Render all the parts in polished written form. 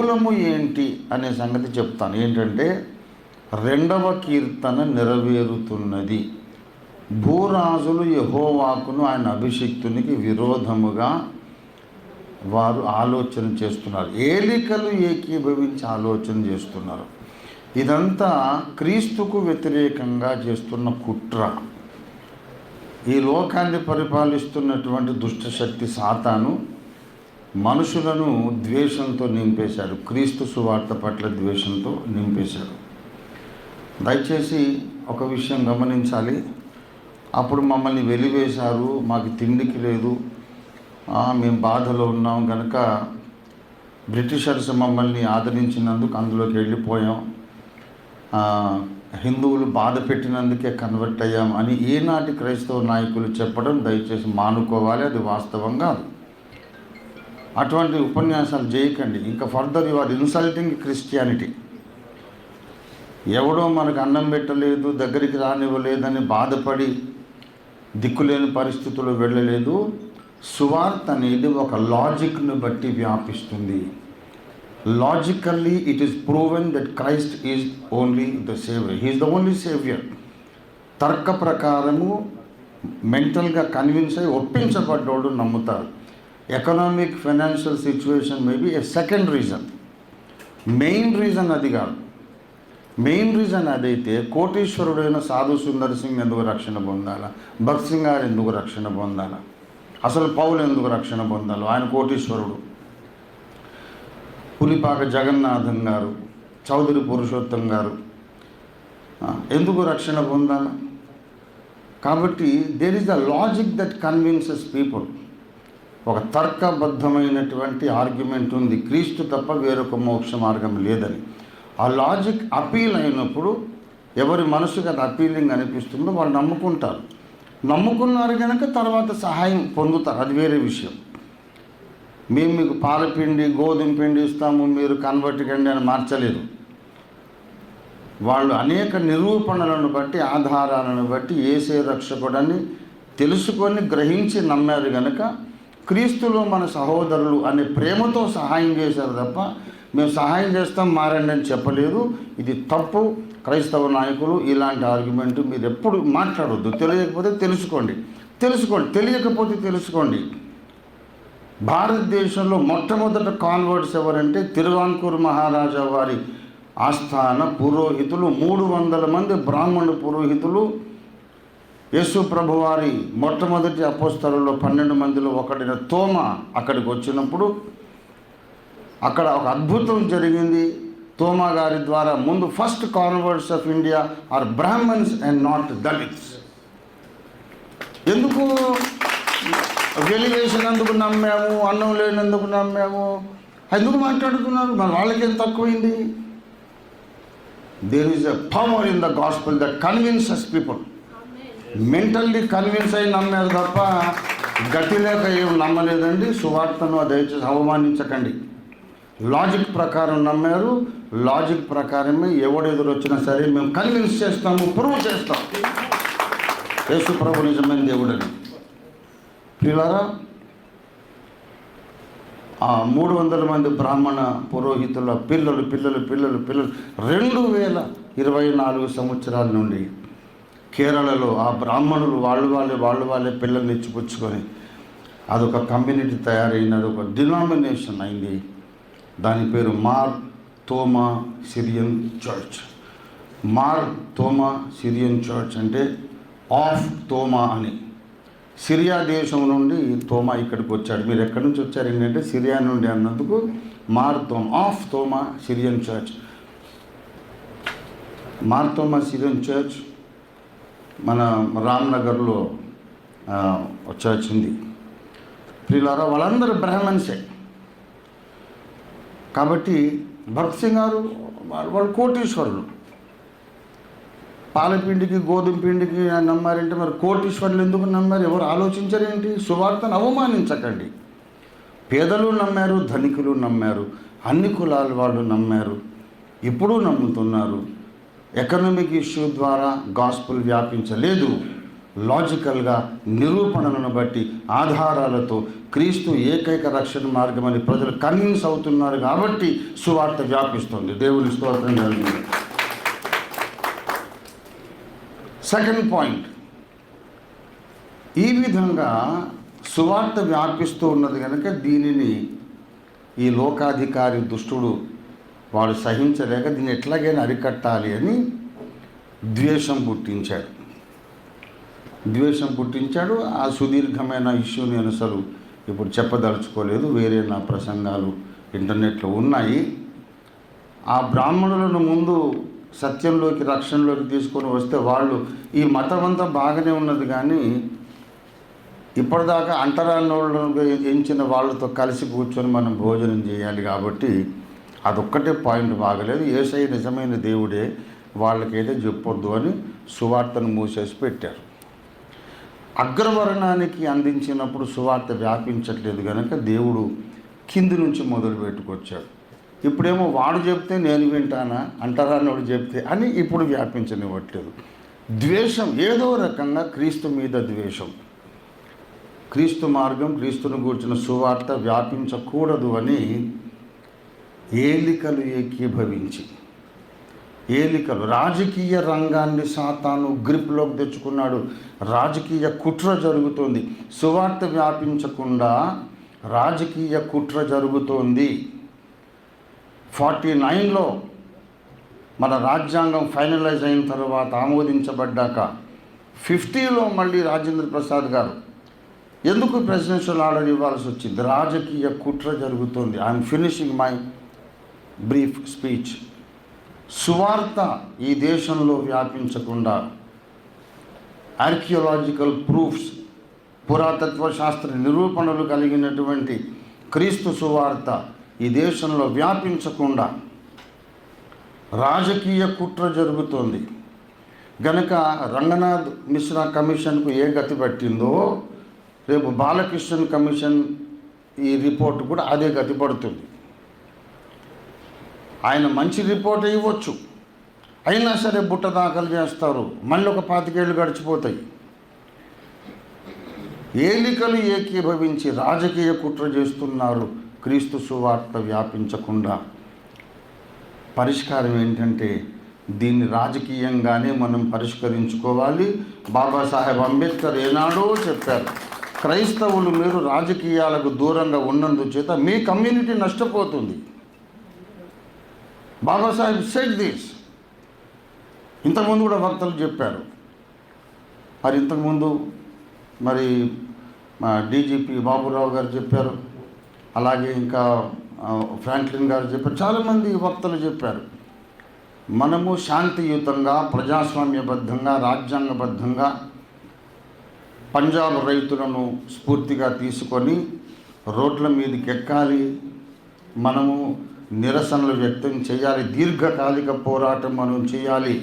మూలము ఏంటి అనే సంగతి చెప్తాను. ఏంటంటే 2వ కీర్తన నెరవేరుతున్నది. భూరాజులు యెహోవాకును ఆయన అభిషిక్తునికి విరోధముగా వారు ఆలోచన చేస్తున్నారు. ఏలికలు ఏకీభవించి ఆలోచన చేస్తున్నారు. ఇదంతా క్రీస్తుకు వ్యతిరేకంగా చేస్తున్న కుట్ర. ఈ లోకాన్ని పరిపాలిస్తున్నటువంటి దుష్టశక్తి సాతాను మనుషులను ద్వేషంతో నింపేశాడు. క్రీస్తు సువార్త పట్ల ద్వేషంతో నింపేశాడు. దయచేసి ఒక విషయం గమనించాలి. అప్పుడు మమ్మల్ని వెలివేశారు, మాకు తిండికి లేదు, మేము బాధలో ఉన్నాం కనుక బ్రిటిషర్స్ మమ్మల్ని ఆదరించినందుకు అందులోకి వెళ్ళిపోయాం, హిందువులు బాధ పెట్టినందుకే కన్వర్ట్ అయ్యాం అని ఈనాటి క్రైస్తవ నాయకులు చెప్పడం దయచేసి మానుకోవాలి. అది వాస్తవం కాదు. అటువంటి ఉపన్యాసాలు చేయకండి. ఇంకా further you are insulting Christianity. ఎవడో మనకు అన్నం పెట్టలేదు, దగ్గరికి రానివ్వలేదని బాధపడి దిక్కులేని పరిస్థితుల్లో వెళ్ళలేదు. సువార్త అనేది ఒక లాజిక్ను బట్టి వ్యాపిస్తుంది. Logically it is proven that Christ is only the saviour. He is the only saviour. తర్క ప్రకారము మెంటల్గా కన్విన్స్ అయ్యి ఒప్పించబడ్డోడు నమ్ముతారు. Economic financial situation maybe a second reason. Main reason అది కాదు. మెయిన్ రీజన్ అదైతే కోటీశ్వరుడైన సాధు సుందర్ సింగ్ ఎందుకు రక్షణ పొందాలా? భగత్ సింగ్ గారు ఎందుకు రక్షణ పొందాలా? అసలు పౌలు ఎందుకు రక్షణ పొందాలి? ఆయన కోటీశ్వరుడు. పులిపాక జగన్నాథన్ గారు, చౌదరి పురుషోత్తం గారు ఎందుకు రక్షణ పొందాలి? కాబట్టి there is the logic that convinces people. ఒక తర్కబద్ధమైనటువంటి ఆర్గ్యుమెంట్ ఉంది, క్రీస్తు తప్ప వేరొక మోక్ష మార్గం లేదని. ఆ లాజిక్ అపీల్ అయినప్పుడు ఎవరి మనసుకు అది అపీలింగ్ అనిపిస్తుందో వాళ్ళు నమ్ముకుంటారు. నమ్ముకున్నారు కనుక తర్వాత సహాయం పొందుతారు, అది వేరే విషయం. మేము మీకు పాలపిండి గోధుమ పిండి ఇస్తాము, మీరు కన్వర్ట్ కండి అని మార్చలేదు. వాళ్ళు అనేక నిరూపణలను బట్టి, ఆధారాలను బట్టి యేసే రక్షకుడని తెలుసుకొని గ్రహించి నమ్మారు కనుక క్రీస్తులో మన సహోదరులు అనే ప్రేమతో సహాయం చేశారు తప్ప మేము సహాయం చేస్తాం మారండి అని చెప్పలేదు. ఇది తప్పు. క్రైస్తవ నాయకులు ఇలాంటి ఆర్గ్యుమెంట్ మీరు ఎప్పుడు మాట్లాడొద్దు. తెలియకపోతే తెలుసుకోండి, తెలియకపోతే తెలుసుకోండి. భారతదేశంలో మొట్టమొదట కాన్వర్ట్స్ ఎవరంటే తిరువాంకూరు మహారాజా వారి ఆస్థాన పురోహితులు 300 మంది బ్రాహ్మణ పురోహితులు యేసు ప్రభు వారి మొట్టమొదటి అపోస్తలుల్లో 12 మందిలో ఒకటిన తోమ అక్కడికి వచ్చినప్పుడు అక్కడ ఒక అద్భుతం జరిగింది. తోమా గారి ద్వారా ముందు first converts of India are Brahmins and not Dalits. ఎందుకు వెలివేసినందుకు నమ్మాము, అన్నం లేనందుకు నమ్మాము, ఎందుకు మాట్లాడుతున్నారు? మరి వాళ్ళకేం తక్కువైంది? There is a power in the gospel that convinces people. Mentally convince అయి నమ్మారు తప్ప గతి లేక ఏం నమ్మలేదండి. సువార్తను దయచేసి అవమానించకండి. లాజిక్ ప్రకారం నమ్మారు. లాజిక్ ప్రకారమే ఎవడెదురొచ్చినా సరే మేము కన్విన్స్ చేస్తాము, ప్రూవ్ చేస్తాం యేసు ప్రభు నిజమైన దేవుడని. పిల్లరా, ఆ 300 మంది బ్రాహ్మణ పురోహితుల పిల్లలు 2024 సంవత్సరాల నుండి కేరళలో ఆ బ్రాహ్మణులు వాళ్ళు వాళ్ళే పిల్లల్ని ఇచ్చిపుచ్చుకొని అదొక కమ్యూనిటీ తయారైంది, అదొక డినామినేషన్ అయింది. దాని పేరు మార్ తోమా సిరియన్ చర్చ్. మార్ తోమా సిరియన్ చర్చ్ అంటే ఆఫ్ తోమా అని. సిరియా దేశం నుండి తోమా ఇక్కడికి వచ్చాడు. మీరు ఎక్కడి నుంచి వచ్చారు ఏంటంటే సిరియా నుండి అన్నందుకు మార్ తోమా, ఆఫ్ తోమా సిరియన్ చర్చ్. మార్ తోమా సిరియన్ చర్చ్ మన రామ్నగర్లో చర్చ్ ఉంది. ప్రియులారా, వాళ్ళందరూ బ్రాహ్మణ్సే. కాబట్టి భగత్ సింగ్ గారు వాళ్ళు కోటీశ్వరులు. పాలపిండికి గోధుమ పిండికి నమ్మారంటే మరి కోటీశ్వరులు ఎందుకు నమ్మారు? ఎవరు ఆలోచించారేంటి? సువార్తను అవమానించకండి. పేదలు నమ్మారు, ధనికులు నమ్మారు, అన్ని కులాల వాళ్ళు నమ్మారు, ఇప్పుడు నమ్ముతున్నారు. ఎకనామిక్ ఇష్యూ ద్వారా గాస్పుల్ వ్యాపించలేదు. లాజికల్గా నిరూపణలను బట్టి ఆధారాలతో క్రీస్తు ఏకైక రక్షణ మార్గమని ప్రజలు కన్విన్స్ అవుతున్నారు కాబట్టి సువార్త వ్యాపిస్తుంది. దేవుని స్తోత్రం కలిగింది. సెకండ్ పాయింట్, ఈ విధంగా సువార్త వ్యాపిస్తూ ఉన్నది కనుక దీనిని ఈ లోకాధికారి దుష్టుడు వాడు సహించలేక దీన్ని ఎట్లాగైనా అరికట్టాలి అని ద్వేషం పుట్టించాడు. ఆ సుదీర్ఘమైన ఇష్యూ నేను అసలు ఇప్పుడు చెప్పదలుచుకోలేదు. వేరే నా ప్రసంగాలు ఇంటర్నెట్లో ఉన్నాయి. ఆ బ్రాహ్మణులను ముందు సత్యంలోకి రక్షణలోకి తీసుకొని వస్తే వాళ్ళు ఈ మతం అంతా బాగానే ఉన్నది, కానీ ఇప్పటిదాకా అంటరాన్నోళ్ళను ఎంచిన వాళ్ళతో కలిసి కూర్చొని మనం భోజనం చేయాలి కాబట్టి అదొక్కటే పాయింట్ బాగలేదు. యేసయ్య నిజమైన దేవుడే, వాళ్ళకైతే చెప్పొద్దు అని సువార్తను మూసేసి పెట్టారు. అగ్రవర్ణానికి అందించినప్పుడు సువార్త వ్యాపించట్లేదు కనుక దేవుడు కింది నుంచి మొదలు పెట్టుకొచ్చాడు. ఇప్పుడేమో వాడు చెప్తే నేను వింటానా, అంటరాన్నోడు చెప్తే అని ఇప్పుడు వ్యాపించనివ్వట్లేదు. ద్వేషం, ఏదో రకంగా క్రీస్తు మీద ద్వేషం, క్రీస్తు మార్గం, క్రీస్తును గూర్చిన సువార్త వ్యాపించకూడదు అని ఏలికలు ఏకీభవించి, ఏలికలు రాజకీయ రంగాన్ని సాతాను గ్రిప్లోకి తెచ్చుకున్నాడు. రాజకీయ కుట్ర జరుగుతోంది. సువార్త వ్యాపించకుండా రాజకీయ కుట్ర జరుగుతోంది. 49లో మన రాజ్యాంగం ఫైనలైజ్ అయిన తర్వాత ఆమోదించబడ్డాక 50లో మళ్ళీ రాజేంద్ర ప్రసాద్ గారు ఎందుకు ప్రెసిడెన్షియల్ ఆర్డర్ ఇవ్వాల్సి వచ్చింది? రాజకీయ కుట్ర జరుగుతోంది. I'm finishing my brief speech. సువార్త ఈ దేశంలో వ్యాపించకుండా ఆర్కియోలాజికల్ ప్రూఫ్స్, పురాతత్వ శాస్త్ర నిరూపణలు కలిగినటువంటి క్రీస్తు సువార్త ఈ దేశంలో వ్యాపించకుండా రాజకీయ కుట్ర జరుగుతోంది గనక రంగనాథ్ మిశ్రా కమిషన్కు ఏ గతి పట్టిందో రేపు బాలకృష్ణన్ కమిషన్ ఈ రిపోర్ట్ కూడా అదే గతి పడుతుంది. ఆయన మంచి రిపోర్ట్ ఇవ్వచ్చు, అయినా సరే బుట్ట దాఖలు చేస్తారు, మళ్ళీ ఒక 25 ఏళ్ళు గడిచిపోతాయి. ఏలికలు ఏకీభవించి రాజకీయ కుట్ర చేస్తున్నారు క్రీస్తు సువార్త వ్యాపించకుండా. పరిష్కారం ఏంటంటే దీన్ని రాజకీయంగానే మనం పరిష్కరించుకోవాలి. బాబాసాహెబ్ అంబేద్కర్ ఏనాడో చెప్పారు, క్రైస్తవులు మీరు రాజకీయాలకు దూరంగా ఉన్నందుచేత మీ కమ్యూనిటీ నష్టపోతుంది. Babasaheb said this. ఇంతకుముందు కూడా వక్తలు చెప్పారు. మరి ఇంతకుముందు మరి మా డీజీపీ బాబురావు గారు చెప్పారు, అలాగే ఇంకా ఫ్రాంక్లిన్ గారు చెప్పారు, చాలామంది వక్తలు చెప్పారు. మనము శాంతియుతంగా, ప్రజాస్వామ్యబద్ధంగా, రాజ్యాంగబద్ధంగా పంజాబ్ రైతులను స్ఫూర్తిగా తీసుకొని రోడ్ల మీదకి ఎక్కాలి, మనము నిరసనలు వ్యక్తం చేయాలి, దీర్ఘకాలిక పోరాటం మనం చేయాలి.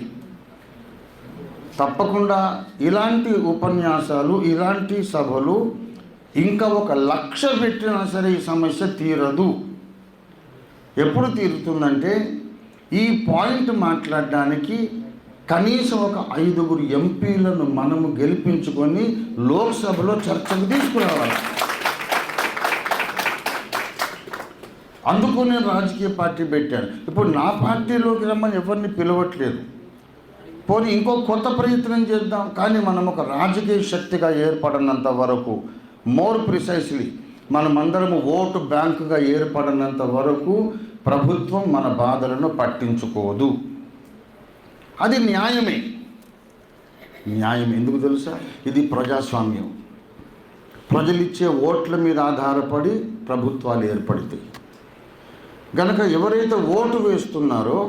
తప్పకుండా ఇలాంటి ఉపన్యాసాలు, ఇలాంటి సభలు ఇంకా 1 లక్ష పెట్టినా సరే ఈ సమస్య తీరదు. ఎప్పుడు తీరుతుందంటే ఈ పాయింట్ మాట్లాడడానికి కనీసం 5 ఎంపీలను మనము గెలిపించుకొని లోక్సభలో చర్చకు తీసుకురావాలి. అందుకు నేను రాజకీయ పార్టీ పెట్టాను. ఇప్పుడు నా పార్టీలోకి రమ్మని ఎవరిని పిలవట్లేదు. పోనీ ఇంకో కొత్త ప్రయత్నం చేద్దాం, కానీ మనం ఒక రాజకీయ శక్తిగా ఏర్పడినంత వరకు, మోర్ ప్రిసైజ్లీ మనమందరము ఓటు బ్యాంకుగా ఏర్పడినంత వరకు ప్రభుత్వం మన బాధలను పట్టించుకోదు. అది న్యాయమే. న్యాయం ఎందుకు తెలుసా? ఇది ప్రజాస్వామ్యం. ప్రజలిచ్చే ఓట్ల మీద ఆధారపడి ప్రభుత్వాలు ఏర్పడతాయి గనక ఎవరైతే ఓటు వేస్తున్నారో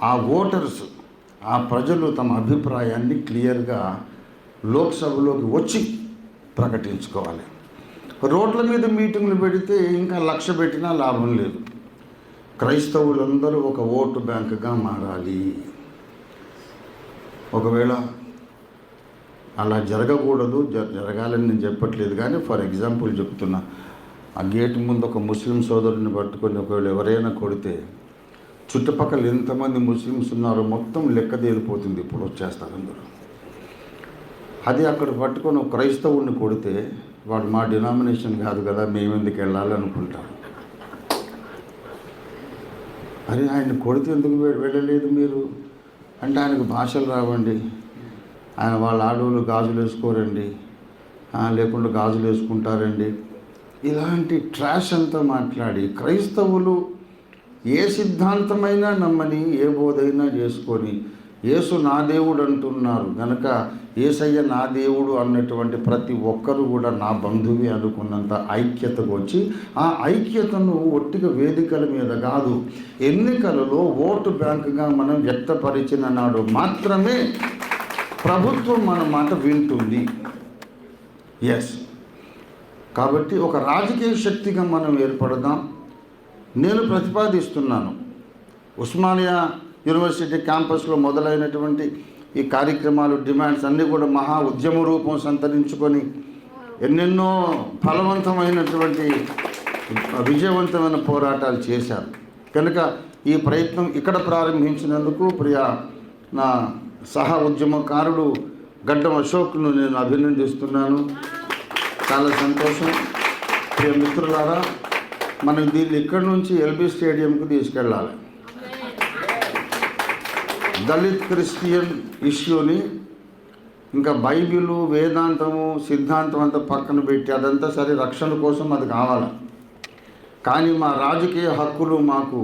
ఆ ఓటర్స్, ఆ ప్రజలు తమ అభిప్రాయాన్ని క్లియర్గా లోక్సభలోకి వచ్చి ప్రకటించుకోవాలి. రోడ్ల మీద మీటింగ్లు పెడితే ఇంకా 1 లక్ష పెట్టినా లాభం లేదు. క్రైస్తవులందరూ ఒక ఓటు బ్యాంకుగా మారాలి. ఒకవేళ అలా జరగకూడదు, జరగాలని నేను చెప్పట్లేదు, కానీ ఫర్ ఎగ్జాంపుల్ చెప్తున్నా, ఆ గేట్ ముందు ఒక ముస్లిం సోదరుని పట్టుకొని ఒకవేళ ఎవరైనా కొడితే చుట్టుపక్కల ఎంతమంది ముస్లిమ్స్ ఉన్నారో మొత్తం లెక్క తేలిపోతుంది. ఇప్పుడు వచ్చేస్తారు అందరూ. అది అక్కడ పట్టుకొని ఒక క్రైస్తవుడిని కొడితే వాడు మా డినామినేషన్ కాదు కదా, మేము ఎందుకు వెళ్ళాలి అనుకుంటారు. అరే ఆయన కొడితే ఎందుకు వెళ్ళలేదు మీరు అంటే, ఆయనకు భాషలు రావండి, ఆయన వాళ్ళ ఆడవాళ్ళు గాజులు వేసుకోరండి, లేకుండా గాజులు వేసుకుంటారండి, ఇలాంటి ట్రాష్ అంతా మాట్లాడి క్రైస్తవులు ఏ సిద్ధాంతమైనా నమ్మని, ఏ బోధైనా చేసుకొని యేసు నా దేవుడు అంటున్నారు కనుక యేసయ్య నా దేవుడు అన్నటువంటి ప్రతి ఒక్కరు కూడా నా బంధువే అనుకున్నంత ఐక్యతకు వచ్చి, ఆ ఐక్యతను ఒట్టిగా వేదికల మీద కాదు, ఎన్నికలలో ఓటు బ్యాంకుగా మనం వ్యక్తపరిచిన నాడు మాత్రమే ప్రభుత్వం మన మాట వింటుంది. ఎస్, కాబట్టి ఒక రాజకీయ శక్తిగా మనం ఏర్పడదాం. నేను ప్రతిపాదిస్తున్నాను, ఉస్మానియా యూనివర్సిటీ క్యాంపస్లో మొదలైనటువంటి ఈ కార్యక్రమాలు, డిమాండ్స్ అన్నీ కూడా మహా ఉద్యమ రూపం సంతరించుకొని ఎన్నెన్నో ఫలవంతమైనటువంటి విజయవంతమైన పోరాటాలు చేశారు. కనుక ఈ ప్రయత్నం ఇక్కడ ప్రారంభించినందుకు నా సహా ఉద్యమకారుడు గడ్డం అశోక్ను నేను అభినందిస్తున్నాను. చాలా సంతోషం. ప్రియ మిత్రులారా, మనం దీన్ని ఇక్కడి నుంచి ఎల్బీ స్టేడియంకు తీసుకెళ్ళాలి. దళిత్ క్రిస్టియన్ ఇష్యూని ఇంకా బైబిలు, వేదాంతము, సిద్ధాంతం అంతా పక్కన పెట్టి అదంతా సరే రక్షణ కోసం అది కావాలి, కానీ మా రాజకీయ హక్కులు మాకు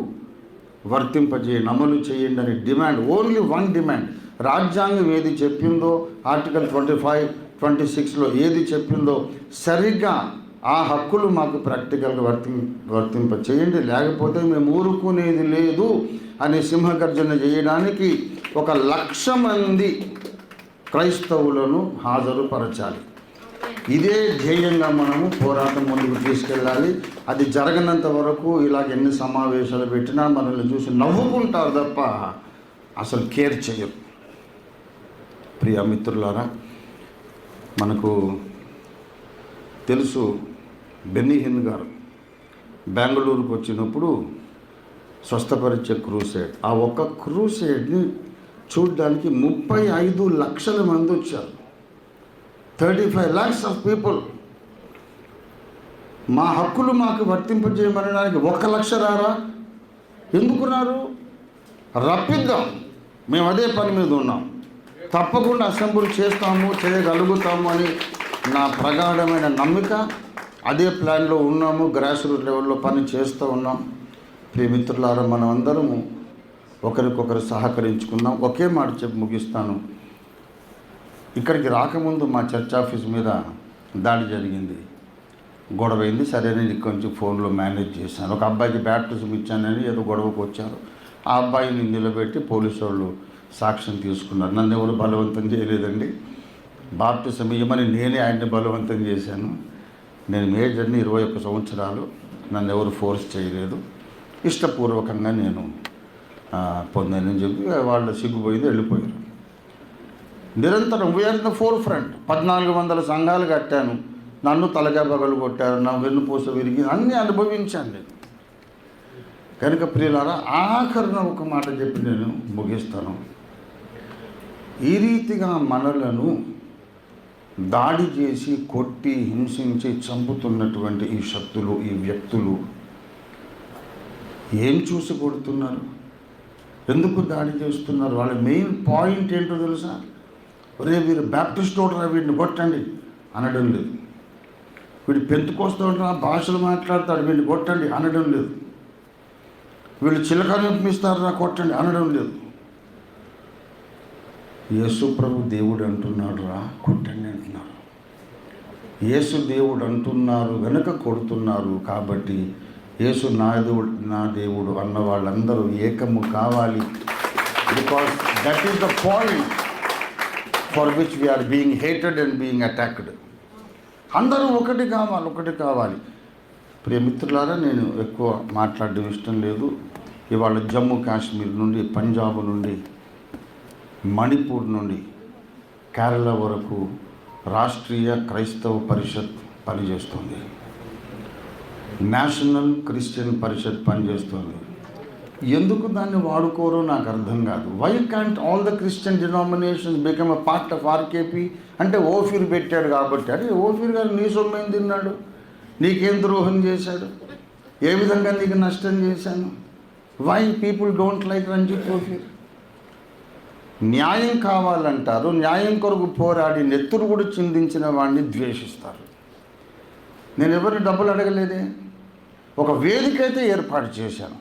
వర్తింపజేయండి, అమలు చేయండి అని డిమాండ్, ఓన్లీ వన్ డిమాండ్. రాజ్యాంగం ఏది చెప్పిందో, ఆర్టికల్ 25, 26లో ఏది చెప్పిందో సరిగ్గా ఆ హక్కులు మాకు ప్రాక్టికల్గా వర్తింప చేయండి, లేకపోతే మేము ఊరుకునేది లేదు అనే సింహగర్జన చేయడానికి 1,00,000 మంది క్రైస్తవులను హాజరుపరచాలి. ఇదే ధ్యేయంగా మనము పోరాటం ముందుకు తీసుకెళ్ళాలి. అది జరగనంత వరకు ఇలాగ ఎన్ని సమావేశాలు పెట్టినా మనల్ని చూసి నవ్వుకుంటారు తప్ప అసలు కేర్ చేయరు. ప్రియ మిత్రులారా, మనకు తెలుసు బెన్నీ హిన్ గారు బెంగళూరుకు వచ్చినప్పుడు స్వస్థపరిచే క్రూసేడ్, ఆ ఒక్క క్రూసేడ్ని చూడడానికి 35 లక్షల మంది వచ్చారు. 35 lakhs ఆఫ్ పీపుల్. మా హక్కులు మాకు వర్తింపజేయమనడానికి 1 లక్ష రారా? ఎందుకున్నారు? రప్పిద్దాం, మేము అదే పని మీద ఉన్నాం, తప్పకుండా అసెంబ్లీ చేస్తాము, చేయగలుగుతాము అని నా ప్రగాఢమైన నమ్మిక. అదే ప్లాన్లో ఉన్నాము, గ్రాస్ రూట్ లెవెల్లో పని చేస్తూ ఉన్నాం. ప్రియ మిత్రులారా, మనం అందరము ఒకరికొకరు సహకరించుకుందాం. ఒకే మాట చెప్పి ముగిస్తాను. ఇక్కడికి రాకముందు మా చర్చ్ ఆఫీస్ మీద దాడి జరిగింది, గొడవైంది. సరే, నేను కొంచెం ఫోన్లో మేనేజ్ చేశాను. ఒక అబ్బాయికి బ్యాప్టిజం ఇచ్చానని ఏదో గొడవకు వచ్చారు. ఆ అబ్బాయిని నిలబెట్టి పోలీసు వాళ్ళు సాక్ష్యం తీసుకున్నారు. నన్ను ఎవరు బలవంతం చేయలేదండి. బాప్టిజం ఇవ్వమని నేనే ఆయన్ని బలవంతం చేశాను. నేను మేజర్ని, 21 సంవత్సరాలు, నన్ను ఎవరు ఫోర్స్ చేయలేదు, ఇష్టపూర్వకంగా నేను పొందానని చెప్పి వాళ్ళు సిగ్గుపోయింది, వెళ్ళిపోయారు. నిరంతరం we are in the forefront. 1400 సంఘాలు కట్టాను, నన్ను తలగా పగలు కొట్టారు, నా వెన్నుపూస విరిగి అన్నీ అనుభవించాను నేను. కనుక ప్రియులారా, ఆఖరణ ఒక మాట చెప్పి నేను ముగిస్తాను. ఈ రీతిగా మనలను దాడి చేసి, కొట్టి, హింసించి చంపుతున్నటువంటి ఈ శక్తులు, ఈ వ్యక్తులు ఏం చూసి కొడుతున్నారు? ఎందుకు దాడి చేస్తున్నారు? వాళ్ళ మెయిన్ పాయింట్ ఏంటో తెలుసా? ఒరే, వీరు బ్యాప్టిస్ట్ ఓటరా, వీడిని కొట్టండి అనడం లేదు. వీడు పెంతుకొస్తూ ఉంటా, భాషలు మాట్లాడతాడు, వీడిని కొట్టండి అనడం లేదు. వీళ్ళు చిలక నింపిస్తారా, కొట్టండి అనడం లేదు. యేసు ప్రభు దేవుడు అంటున్నాడు రా, కొట్టండి అంటున్నారు. యేసు దేవుడు అంటున్నారు గనక కొడుతున్నారు. కాబట్టి యేసు నా దేవుడు అన్న వాళ్ళందరూ ఏకము కావాలి. Because that is the point for which we are being hated and being attacked. అందరూ ఒకటి కావాలి. ప్రియ మిత్రులారా, నేను ఎక్కువ మాట్లాడడం ఇష్టం లేదు. ఇవాళ జమ్మూ కాశ్మీర్ నుండి, పంజాబ్ నుండి, మణిపూర్ నుండి కేరళ వరకు రాష్ట్రీయ క్రైస్తవ పరిషత్ పనిచేస్తుంది, నేషనల్ క్రిస్టియన్ పరిషత్ పనిచేస్తుంది. ఎందుకు దాన్ని వాడుకోరో నాకు అర్థం కాదు. Why can't all the Christian denominations become a part of RKP? అంటే ఓఫీర్ పెట్టాడు కాబట్టి. అరే ఓఫీర్ గారు నీ సొమ్మేం తిన్నాడు? నీకేం ద్రోహం చేశాడు? ఏ విధంగా నీకు నష్టం చేశాను? Why people don't like Ranjith ఓఫీర్? న్యాయం కావాలంటారు, న్యాయం కొరకు పోరాడి నెత్తురు కూడా చిందించిన వాడిని ద్వేషిస్తారు. నేను ఎవరిని డబ్బులు అడగలేదే. ఒక వేదిక అయితే ఏర్పాటు చేశాను.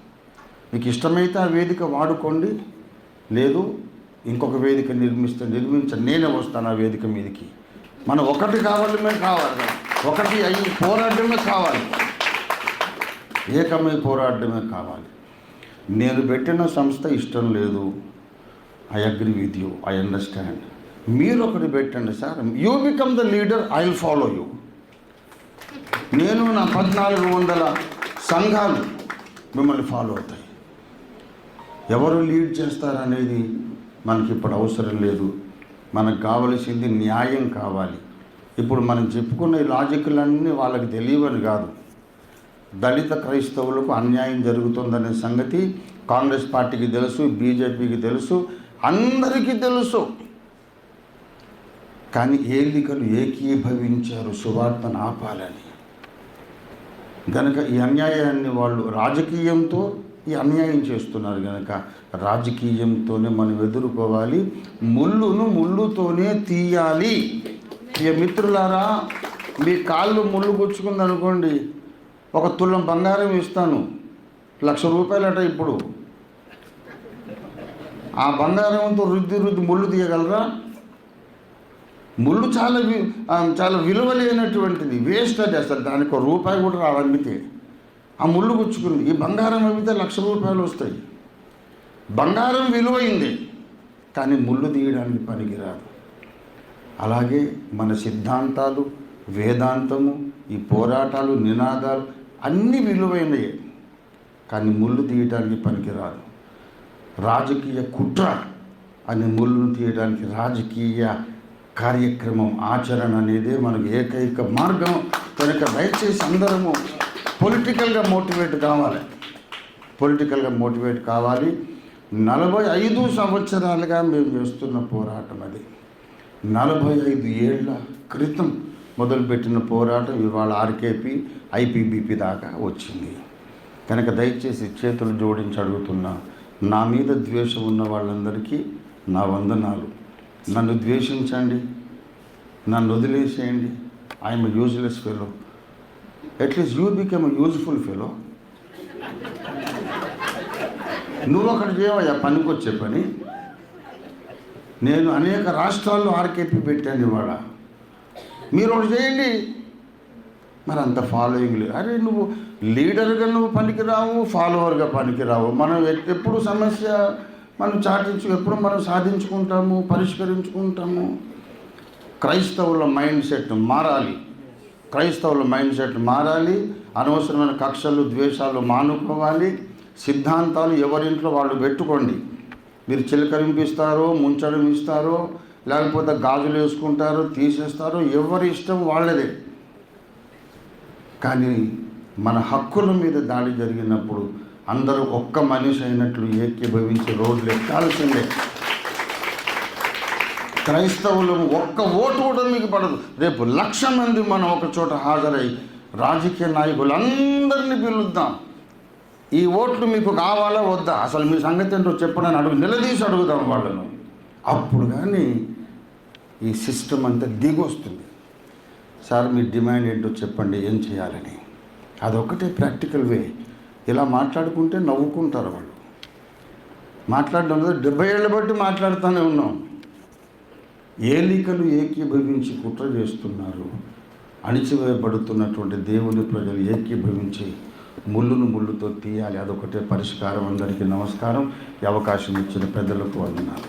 మీకు ఇష్టమైతే ఆ వేదిక వాడుకోండి, లేదు ఇంకొక వేదిక నిర్మించండి, నేనే వస్తాను ఆ వేదిక మీదకి. మనం ఒకటి కావాలి ఒకటి అయ్యి పోరాడమే కావాలి, ఏకమై పోరాడమే కావాలి. నేను పెట్టిన సంస్థ ఇష్టం లేదు, I agree with you, I understand. మీరు ఒకటి పెట్టండి sir, you become the leader, I will follow you. నేను నా 1400 సంఘాలు మిమ్మల్ని ఫాలో అవుతాయి. ఎవరు లీడ్ చేస్తారనేది మనకి ఇప్పుడు అవసరం లేదు. మనకు కావలసింది న్యాయం కావాలి. ఇప్పుడు మనం చెప్పుకున్న ఈ లాజిక్లన్నీ వాళ్ళకి తెలియవని కాదు. దళిత క్రైస్తవులకు అన్యాయం జరుగుతుందనే సంగతి కాంగ్రెస్ పార్టీకి తెలుసు, బీజేపీకి తెలుసు, అందరికీ తెలుసు. కానీ ఏలికలు ఏకీభవించారు సువార్తను ఆపాలని. కనుక ఈ అన్యాయాన్ని వాళ్ళు రాజకీయంతో ఈ అన్యాయం చేస్తున్నారు. కనుక రాజకీయంతోనే మనం ఎదుర్కోవాలి, ముళ్ళును ముళ్ళుతోనే తీయాలి. ఇక మిత్రులారా, మీ కాళ్ళు ముళ్ళు గుచ్చుకుందనుకోండి, 1 తులం బంగారం ఇస్తాను, ₹1,00,000 ఇప్పుడు. ఆ బంగారంతో రుద్ది ముళ్ళు తీయగలరా? ముళ్ళు చాలా విలువలేనటువంటిది, వేస్ట్ అది. అసలు దానికి ₹1 కూడా రాదు అమ్మితే. ఆ ముళ్ళు గుచ్చుకుంది. ఈ బంగారం అమ్మితే ₹1,00,000 వస్తాయి. బంగారం విలువైంది, కానీ ముళ్ళు తీయడానికి పనికిరాదు. అలాగే మన సిద్ధాంతాలు, వేదాంతము, ఈ పోరాటాలు, నినాదాలు అన్నీ విలువైనవి, కానీ ముళ్ళు తీయడానికి పనికిరాదు. రాజకీయ కుట్ర అని ముళ్ళను తీయడానికి రాజకీయ కార్యక్రమం, ఆచరణ అనేదే మనకు ఏకైక మార్గం. కనుక దయచేసి అందరము పొలిటికల్గా మోటివేట్ కావాలి. 45 సంవత్సరాలుగా మేము చేస్తున్న పోరాటం అది. 45 ఏళ్ల క్రితం మొదలుపెట్టిన పోరాటం ఇవాళ ఆర్కేపీ, ఐపీబీపీ దాకా వచ్చింది. కనుక దయచేసి చేతులు జోడించి అడుగుతున్నా, నా మీద ద్వేషం ఉన్న వాళ్ళందరికీ నా వందనాలు. నన్ను ద్వేషించండి, నన్ను వదిలేసేయండి. I'm a useless fellow. At least you become a useful fellow. నువ్వు అక్కడ చేయవయ్యా పనికొచ్చే పని. నేను అనేక రాష్ట్రాల్లో ఆర్కేపీ పెట్టాను. ఇవాళ మీరు ఒకటి చేయండి. మరి అంత ఫాలోయింగ్ లేదు. అరే నువ్వు లీడర్గా నువ్వు పనికిరావు, ఫాలోవర్గా పనికిరావు. మనం ఎప్పుడు సమస్య మనం ఎప్పుడు మనం సాధించుకుంటాము, పరిష్కరించుకుంటాము. క్రైస్తవుల మైండ్ సెట్ మారాలి. అనవసరమైన కక్షలు, ద్వేషాలు మానుకోవాలి. సిద్ధాంతాలు ఎవరింట్లో వాళ్ళు పెట్టుకోండి. మీరు చిలకరింపిస్తారో, ముంచడం ఇస్తారో, లేకపోతే గాజులు వేసుకుంటారో, తీసేస్తారో, ఎవరి ఇష్టం వాళ్ళదే. కానీ మన హక్కుల మీద దాడి జరిగినప్పుడు అందరూ ఒక్క మనిషి అయినట్లు ఏకీభవించి రోడ్లు ఎక్కాల్సిందే. క్రైస్తవులు ఒక్క ఓటు కూడా మీకు పడదు. రేపు 1,00,000 మంది మనం ఒక చోట హాజరై రాజకీయ నాయకులందరినీ పిలుద్దాం. ఈ ఓట్లు మీకు కావాలా వద్దా, అసలు మీ సంగతి ఏంటో చెప్పడానికి నిలదీసి అడుగుదాం వాళ్ళను. అప్పుడు కానీ ఈ సిస్టమ్ అంతా దిగొస్తుంది. సార్ మీ డిమాండ్ ఏంటో చెప్పండి, ఏం చేయాలని. అదొకటే ప్రాక్టికల్ వే. ఇలా మాట్లాడుకుంటే నవ్వుకుంటారు వాళ్ళు. మాట్లాడడం లేదు, 70 ఏళ్ళ బట్టి మాట్లాడుతూనే ఉన్నాం. ఏలికలు ఏకీభవించి కుట్ర చేస్తున్నారు. అణిచివేయబడుతున్నటువంటి దేవుని ప్రజలు ఏకీభవించి ముళ్ళును ముళ్ళుతో తీయాలి. అదొకటే పరిష్కారం. అందరికీ నమస్కారం. ఈ అవకాశం ఇచ్చిన పెద్దలకు వందనాలు.